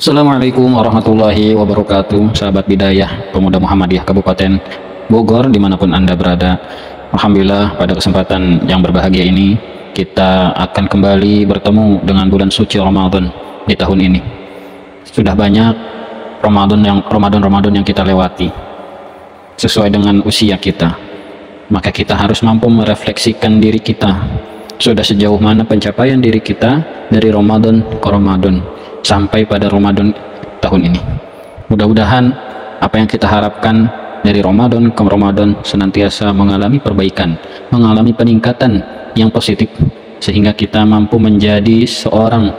Assalamualaikum warahmatullahi wabarakatuh. Sahabat Bidayah Pemuda Muhammadiyah Kabupaten Bogor dimanapun Anda berada. Alhamdulillah pada kesempatan yang berbahagia ini kita akan kembali bertemu dengan bulan suci Ramadan di tahun ini. Sudah banyak Ramadan yang kita lewati sesuai dengan usia kita. Maka kita harus mampu merefleksikan diri kita. Sudah sejauh mana pencapaian diri kita dari Ramadan ke Ramadan sampai pada Ramadan tahun ini. Mudah-mudahan apa yang kita harapkan dari Ramadan ke Ramadan senantiasa mengalami perbaikan, mengalami peningkatan yang positif, sehingga kita mampu menjadi seorang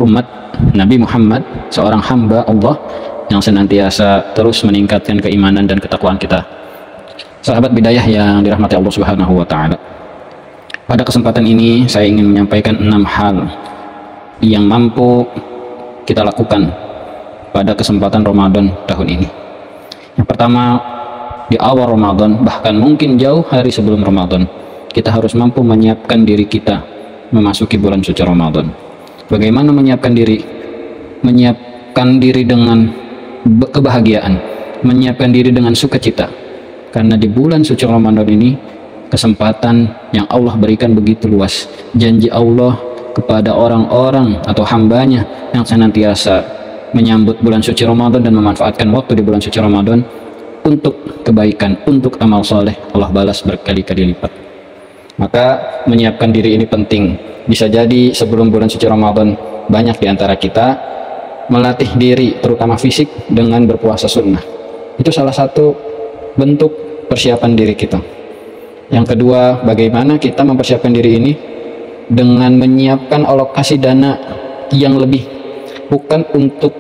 umat Nabi Muhammad, seorang hamba Allah yang senantiasa terus meningkatkan keimanan dan ketakwaan kita. Sahabat Bidayah yang dirahmati Allah Subhanahu wa Ta'ala, pada kesempatan ini saya ingin menyampaikan 6 hal yang mampu kita lakukan pada kesempatan Ramadan tahun ini. Yang pertama, di awal Ramadan, bahkan mungkin jauh hari sebelum Ramadan, kita harus mampu menyiapkan diri kita memasuki bulan suci Ramadan. Bagaimana menyiapkan diri? Menyiapkan diri dengan kebahagiaan, menyiapkan diri dengan sukacita. Karena di bulan suci Ramadan ini kesempatan yang Allah berikan begitu luas. Janji Allah kepada orang-orang atau hambanya yang senantiasa menyambut bulan suci Ramadan dan memanfaatkan waktu di bulan suci Ramadan untuk kebaikan, untuk amal soleh, Allah balas berkali-kali lipat. Maka menyiapkan diri ini penting. Bisa jadi sebelum bulan suci Ramadan banyak di antara kita melatih diri, terutama fisik, dengan berpuasa sunnah. Itu salah satu bentuk persiapan diri kita. Yang kedua, bagaimana kita mempersiapkan diri ini dengan menyiapkan alokasi dana yang lebih, bukan untuk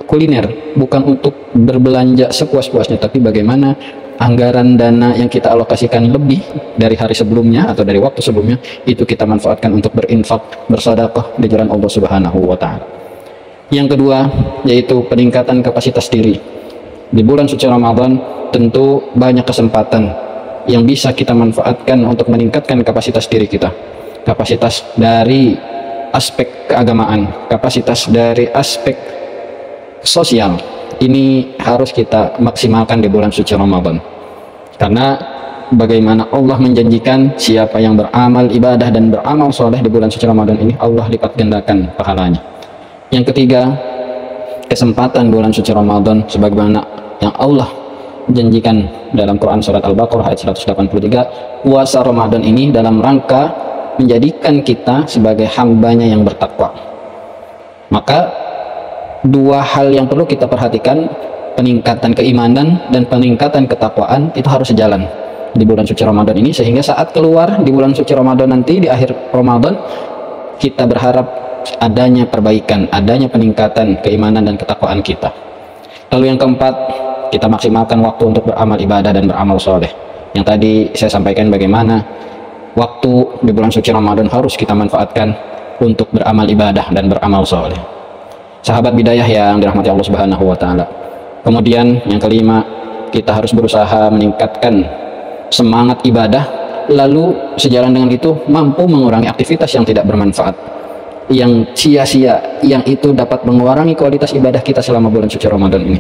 kuliner, bukan untuk berbelanja sepuas-puasnya, tapi bagaimana anggaran dana yang kita alokasikan lebih dari hari sebelumnya atau dari waktu sebelumnya, itu kita manfaatkan untuk berinfak, bersedekah di jalan Allah Subhanahu wa Ta'ala. Yang kedua, yaitu peningkatan kapasitas diri. Di bulan suci Ramadan tentu banyak kesempatan yang bisa kita manfaatkan untuk meningkatkan kapasitas diri kita. Kapasitas dari aspek keagamaan, kapasitas dari aspek sosial, ini harus kita maksimalkan di bulan suci Ramadan. Karena bagaimana Allah menjanjikan siapa yang beramal ibadah dan beramal soleh di bulan suci Ramadan ini, Allah lipat gandakan pahalanya. Yang ketiga, kesempatan bulan suci Ramadan sebagaimana yang Allah janjikan dalam Quran surat Al-Baqarah ayat 183, puasa Ramadan ini dalam rangka menjadikan kita sebagai hambanya yang bertakwa. Maka dua hal yang perlu kita perhatikan, peningkatan keimanan dan peningkatan ketakwaan, itu harus sejalan di bulan suci Ramadan ini, sehingga saat keluar di bulan suci Ramadan nanti, di akhir Ramadan, kita berharap adanya perbaikan, adanya peningkatan keimanan dan ketakwaan kita. Lalu yang keempat, kita maksimalkan waktu untuk beramal ibadah dan beramal soleh. Yang tadi saya sampaikan bagaimana waktu di bulan suci Ramadan harus kita manfaatkan untuk beramal ibadah dan beramal soleh. Sahabat Bidayah yang dirahmati Allah Subhanahu wa Ta'ala. Kemudian yang kelima, kita harus berusaha meningkatkan semangat ibadah, lalu sejalan dengan itu mampu mengurangi aktivitas yang tidak bermanfaat, yang sia-sia, yang itu dapat mengurangi kualitas ibadah kita selama bulan suci Ramadan ini.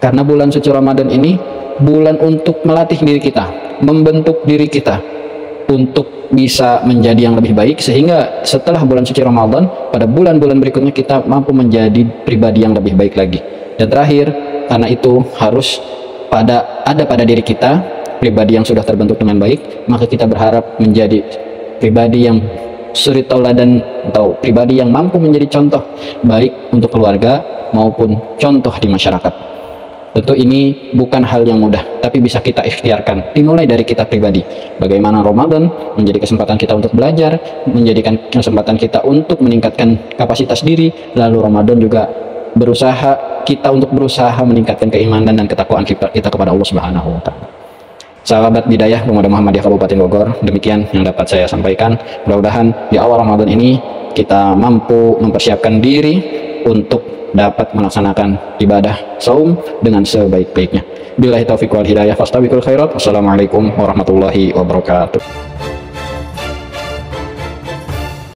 Karena bulan suci Ramadan ini bulan untuk melatih diri kita, membentuk diri kita untuk bisa menjadi yang lebih baik, sehingga setelah bulan suci Ramadan pada bulan-bulan berikutnya kita mampu menjadi pribadi yang lebih baik lagi. Dan terakhir, karena itu harus ada pada diri kita pribadi yang sudah terbentuk dengan baik, maka kita berharap menjadi pribadi yang suri tauladan atau pribadi yang mampu menjadi contoh baik untuk keluarga maupun contoh di masyarakat. Tentu ini bukan hal yang mudah, tapi bisa kita ikhtiarkan, dimulai dari kita pribadi. Bagaimana Ramadan menjadi kesempatan kita untuk belajar, menjadikan kesempatan kita untuk meningkatkan kapasitas diri, lalu Ramadan juga kita untuk berusaha meningkatkan keimanan dan ketakwaan kita kepada Allah Subhanahu wa Ta'ala. Sahabat Bidayah Pemuda Muhammadiyah Kabupaten Bogor, demikian yang dapat saya sampaikan. Mudah-mudahan di awal Ramadan ini kita mampu mempersiapkan diri untuk dapat melaksanakan ibadah saum dengan sebaik-baiknya. Billahi taufiq wal hidayah, fastabiqul khairat. Wassalamualaikum warahmatullahi wabarakatuh.